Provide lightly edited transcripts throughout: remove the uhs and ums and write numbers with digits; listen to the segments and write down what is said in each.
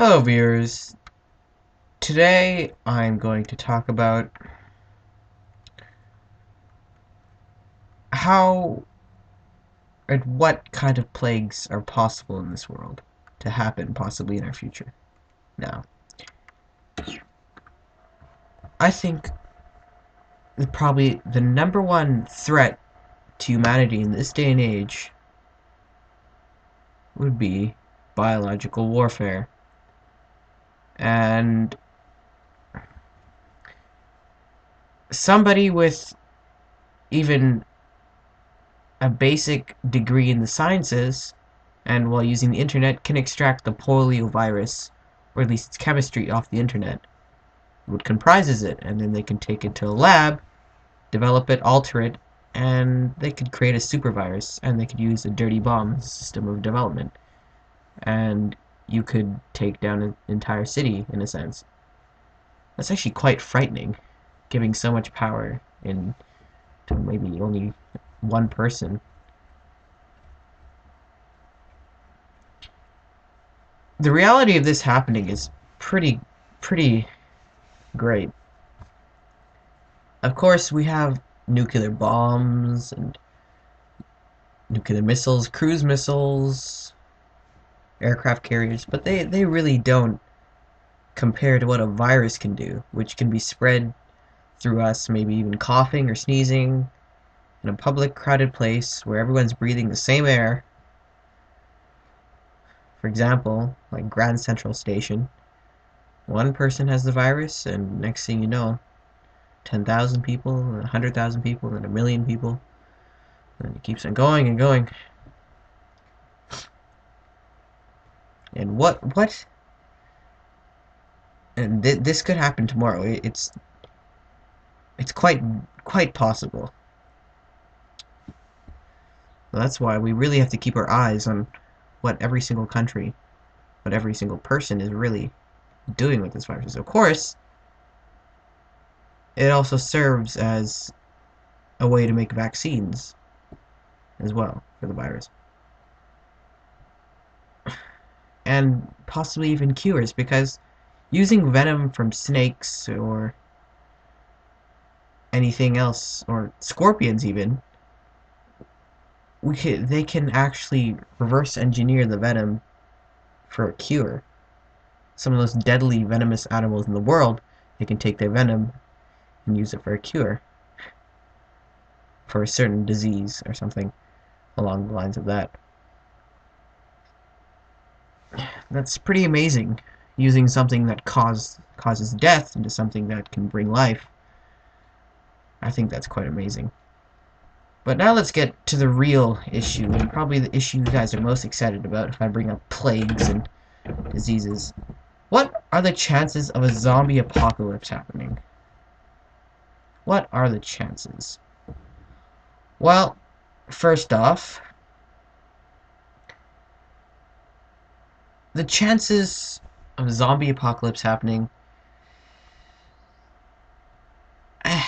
Hello viewers, today I'm going to talk about how and what kind of plagues are possible in this world to happen possibly in our future. Now, I think that probably the number one threat to humanity in this day and age would be biological warfare. And somebody with even a basic degree in the sciences and while using the internet can extract the polio virus, or at least its chemistry, off the internet, what comprises it, and then they can take it to a lab, develop it, alter it, and they could create a super virus, and they could use a dirty bomb system of development, and you could take down an entire city in a sense. That's actually quite frightening, giving so much power in to maybe only one person. The reality of this happening is pretty great. Of course, we have nuclear bombs and nuclear missiles, cruise missiles, aircraft carriers, but they really don't compare to what a virus can do, which can be spread through us, maybe even coughing or sneezing in a public, crowded place where everyone's breathing the same air. For example, like Grand Central Station. One person has the virus, and next thing you know, 10,000 people, 100,000 people, and a million people. And it keeps on going and going. And what? And this could happen tomorrow. It's quite possible. That's why we really have to keep our eyes on what every single country, what every single person is really doing with this virus. Of course, it also serves as a way to make vaccines as well for the virus. And possibly even cures, because using venom from snakes or anything else, or scorpions even, they can actually reverse engineer the venom for a cure. Some of those deadly venomous animals in the world, they can take their venom and use it for a cure for a certain disease or something along the lines of that. That's pretty amazing, using something that causes death into something that can bring life. I think that's quite amazing. But now let's get to the real issue, and probably the issue you guys are most excited about if I bring up plagues and diseases. What are the chances of a zombie apocalypse happening? What are the chances? Well, first off, the chances of a zombie apocalypse happening, I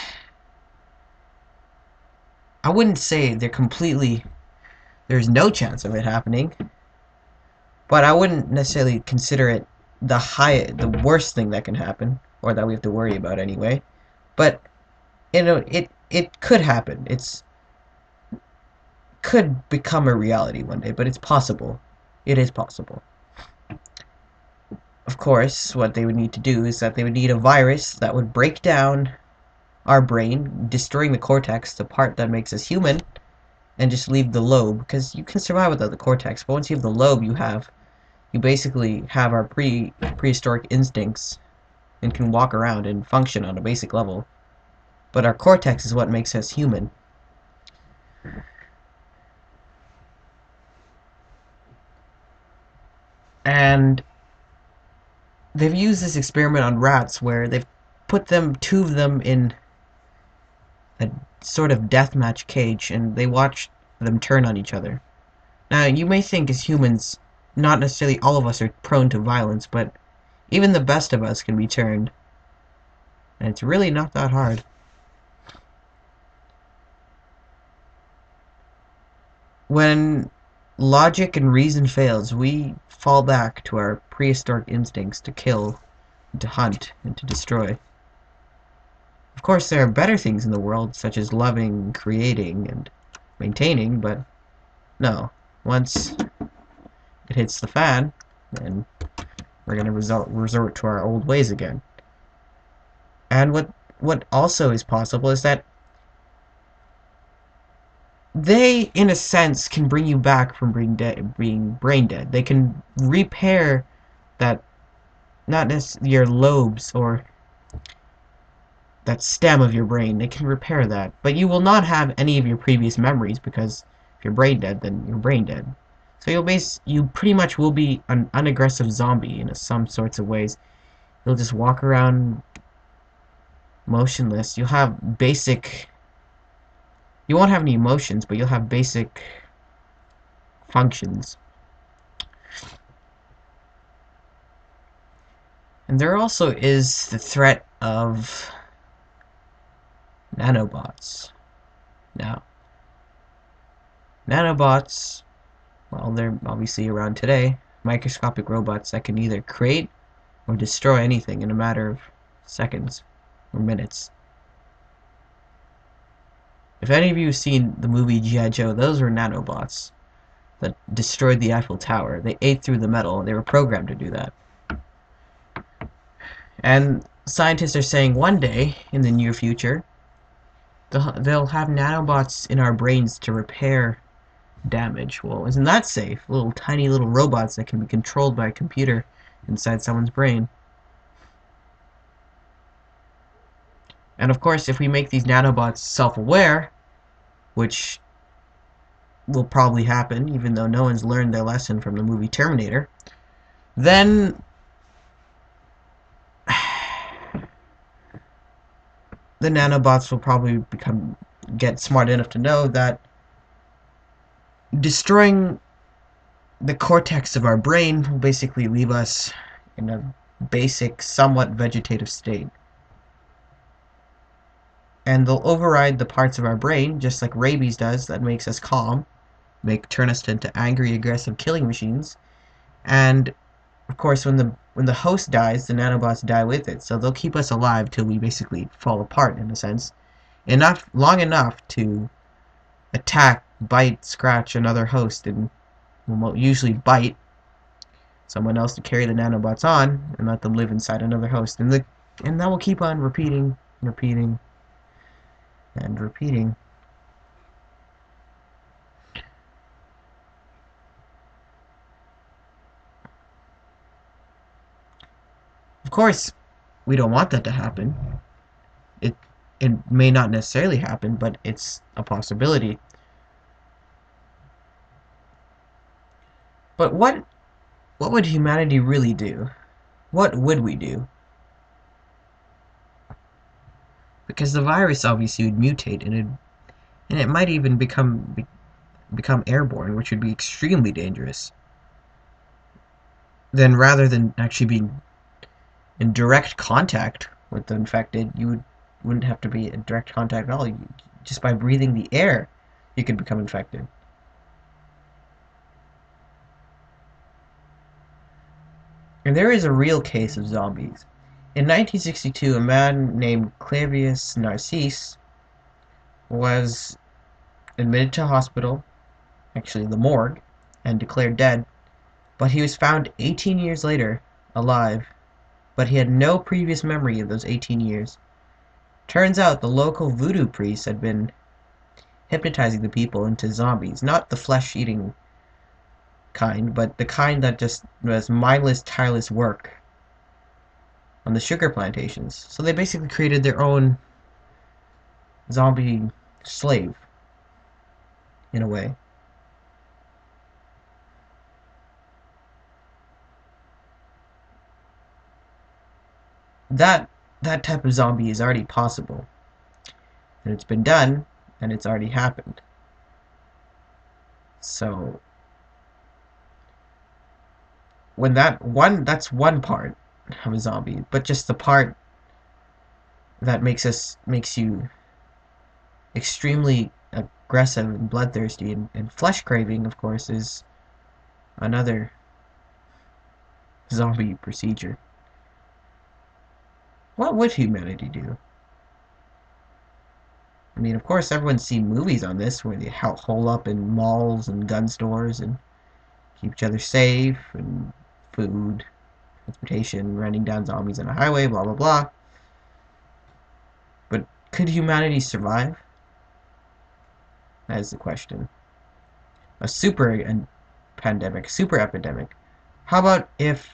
wouldn't say there's no chance of it happening, but I wouldn't necessarily consider it the worst thing that can happen, or that we have to worry about anyway. But it could happen. It's could become a reality one day, but it's possible. It is possible. Of course, what they would need to do is that they would need a virus that would break down our brain, destroying the cortex, the part that makes us human, and just leave the lobe, because you can survive without the cortex, but once you have the lobe, you basically have our prehistoric instincts and can walk around and function on a basic level. But our cortex is what makes us human. And they've used this experiment on rats where they've put two of them in a sort of deathmatch cage, and they watch them turn on each other. Now, you may think as humans, not necessarily all of us are prone to violence, but even the best of us can be turned. And it's really not that hard. When logic and reason fails, we fall back to our prehistoric instincts to kill, to hunt, and to destroy. Of course, there are better things in the world, such as loving, creating, and maintaining, but no. Once it hits the fan, then we're going to resort to our old ways again. And what also is possible is that they, in a sense, can bring you back from being brain dead. They can repair that, not necessarily your lobes or that stem of your brain. They can repair that, but you will not have any of your previous memories because if you're brain dead, then you're brain dead. So you pretty much will be an unaggressive zombie in some sorts of ways. You'll just walk around motionless. You'll have basic. You won't have any emotions, but you'll have basic functions. And there also is the threat of nanobots. Now, nanobots, well, they're obviously around today. Microscopic robots that can either create or destroy anything in a matter of seconds or minutes. If any of you have seen the movie G.I. Joe, those were nanobots that destroyed the Eiffel Tower. They ate through the metal, and they were programmed to do that. And scientists are saying one day, in the near future, they'll have nanobots in our brains to repair damage. Well, isn't that safe? Little tiny little robots that can be controlled by a computer inside someone's brain. And of course, if we make these nanobots self-aware, which will probably happen, even though no one's learned their lesson from the movie Terminator, then the nanobots will probably get smart enough to know that destroying the cortex of our brain will basically leave us in a basic, somewhat vegetative state. And they'll override the parts of our brain, just like rabies does, that makes us calm, turn us into angry, aggressive killing machines. And of course, when the host dies, the nanobots die with it. So they'll keep us alive till we basically fall apart, in a sense, long enough to attack, bite, scratch another host, and will usually bite someone else to carry the nanobots on and let them live inside another host. And that will keep on repeating, repeating, and repeating. Of course, we don't want that to happen. It it may not necessarily happen, but it's a possibility. But what would humanity really do? What would we do? Because the virus obviously would mutate and it might even become airborne, which would be extremely dangerous. Then rather than actually being in direct contact with the infected, wouldn't have to be in direct contact at all. Just by breathing the air, you could become infected. And there is a real case of zombies. In 1962, a man named Clavius Narcisse was admitted to a hospital, actually the morgue, and declared dead, but he was found 18 years later, alive, but he had no previous memory of those 18 years. Turns out the local voodoo priest had been hypnotizing the people into zombies, not the flesh-eating kind, but the kind that just was mindless, tireless work on the sugar plantations. So they basically created their own zombie slave, in a way. That type of zombie is already possible. And it's been done, and it's already happened. So that's one part of a zombie, but just the part that makes you extremely aggressive and bloodthirsty and flesh craving, of course, is another zombie procedure. What would humanity do? I mean, of course, everyone's seen movies on this where they hole up in malls and gun stores and keep each other safe and food, transportation, running down zombies on a highway, blah blah blah. But could humanity survive? That is the question. A pandemic, super epidemic. How about if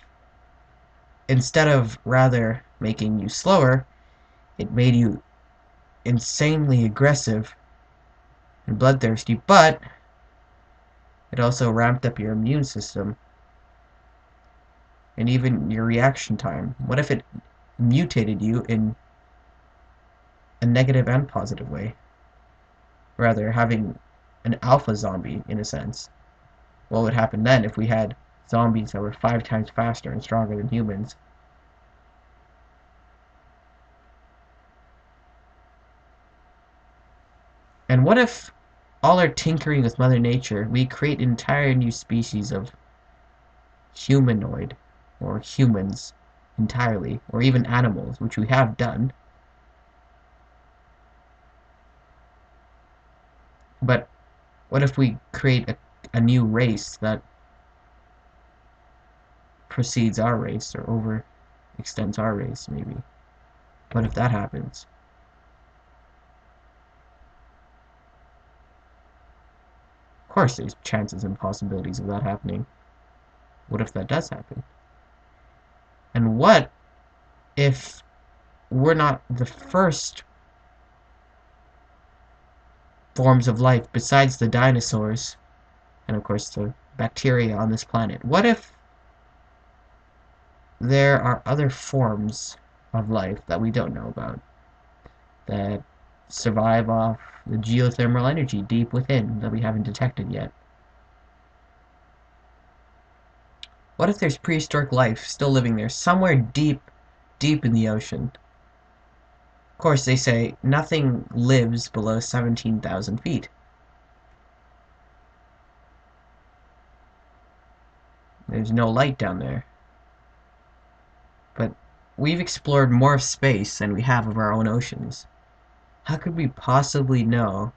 instead of rather making you slower, it made you insanely aggressive and bloodthirsty, but it also ramped up your immune system and even your reaction time? What if it mutated you in a negative and positive way? Rather, having an alpha zombie, in a sense. What would happen then if we had zombies that were 5 times faster and stronger than humans? And what if all our tinkering with Mother Nature, we create an entire new species of humanoid, or humans entirely, or even animals, which we have done. But what if we create a new race that precedes our race or overextends our race, maybe? What if that happens? Of course, there's chances and possibilities of that happening. What if that does happen? And what if we're not the first forms of life besides the dinosaurs and, of course, the bacteria on this planet? What if there are other forms of life that we don't know about that survive off the geothermal energy deep within that we haven't detected yet? What if there's prehistoric life still living there somewhere deep, deep in the ocean? Of course, they say nothing lives below 17,000 feet. There's no light down there. But we've explored more of space than we have of our own oceans. How could we possibly know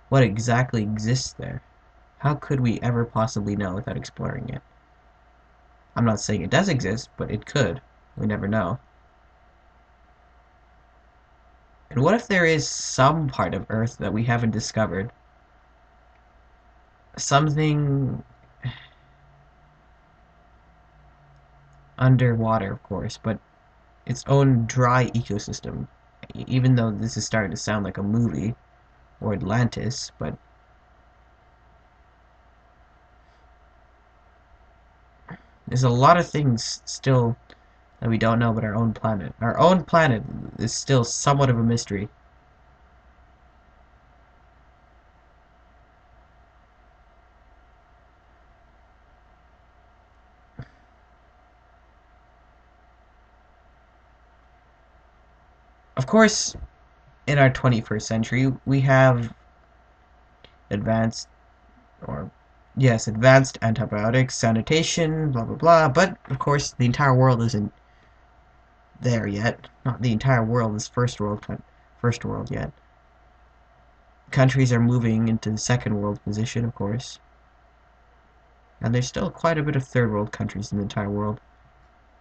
what exactly exists there? How could we ever possibly know without exploring it? I'm not saying it does exist, but it could. We never know. And what if there is some part of Earth that we haven't discovered? Something underwater, of course, but its own dry ecosystem. Even though this is starting to sound like a movie or Atlantis, but there's a lot of things still that we don't know about our own planet. Our own planet is still somewhat of a mystery. Of course, in our 21st century, we have advanced, or yes, advanced antibiotics, sanitation, blah blah blah, but of course, the entire world isn't there yet. Not the entire world is first world yet. Countries are moving into the second world position, of course. And there's still quite a bit of third world countries in the entire world.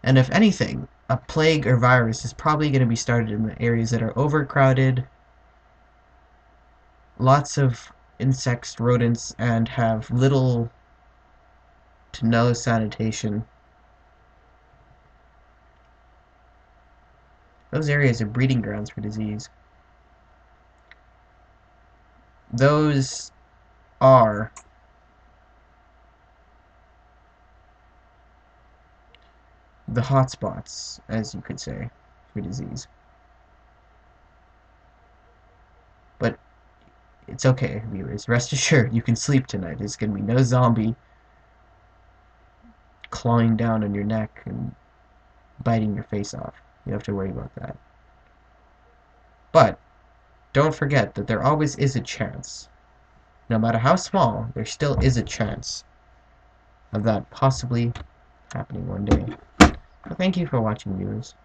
And if anything, a plague or virus is probably going to be started in the areas that are overcrowded, lots of insects, rodents, and have little to no sanitation. Those areas are breeding grounds for disease. Those are the hotspots, as you could say, for disease. But it's okay, viewers. Rest assured, you can sleep tonight. There's going to be no zombie clawing down on your neck and biting your face off. You don't have to worry about that. But don't forget that there always is a chance. No matter how small, there still is a chance of that possibly happening one day. So thank you for watching, viewers.